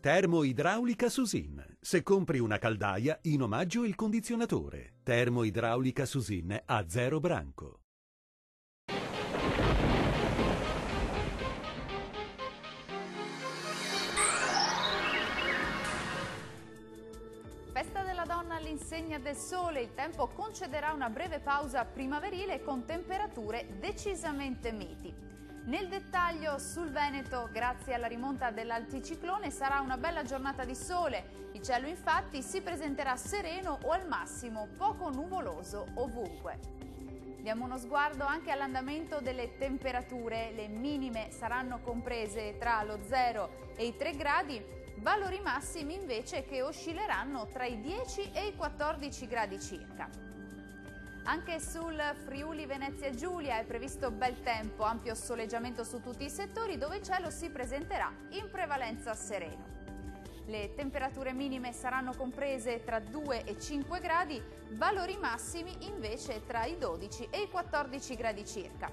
Termoidraulica Susin. Se compri una caldaia, in omaggio il condizionatore. Termoidraulica Susin a 0 branco. Festa della donna all'insegna del sole, il tempo concederà una breve pausa primaverile con temperature decisamente miti. Nel dettaglio sul Veneto, grazie alla rimonta dell'anticiclone, sarà una bella giornata di sole. Il cielo infatti si presenterà sereno o al massimo poco nuvoloso ovunque. Diamo uno sguardo anche all'andamento delle temperature. Le minime saranno comprese tra lo 0 e i 3 gradi, valori massimi invece che oscilleranno tra i 10 e i 14 gradi circa. Anche sul Friuli Venezia Giulia è previsto bel tempo, ampio soleggiamento su tutti i settori dove il cielo si presenterà in prevalenza sereno. Le temperature minime saranno comprese tra 2 e 5 gradi, valori massimi invece tra i 12 e i 14 gradi circa.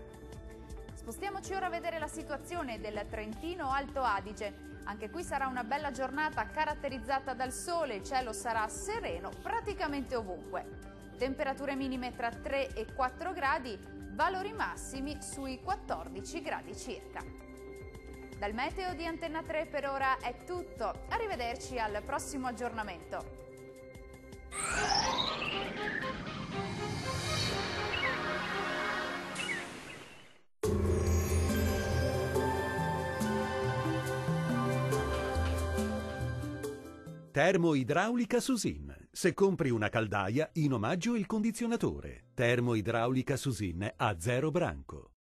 Spostiamoci ora a vedere la situazione del Trentino Alto Adige. Anche qui sarà una bella giornata caratterizzata dal sole, il cielo sarà sereno praticamente ovunque. Temperature minime tra 3 e 4 gradi, valori massimi sui 14 gradi circa. Dal meteo di Antenna 3 per ora è tutto, arrivederci al prossimo aggiornamento. Termoidraulica Susin. Se compri una caldaia, in omaggio il condizionatore. Termoidraulica Susin a 0 branco.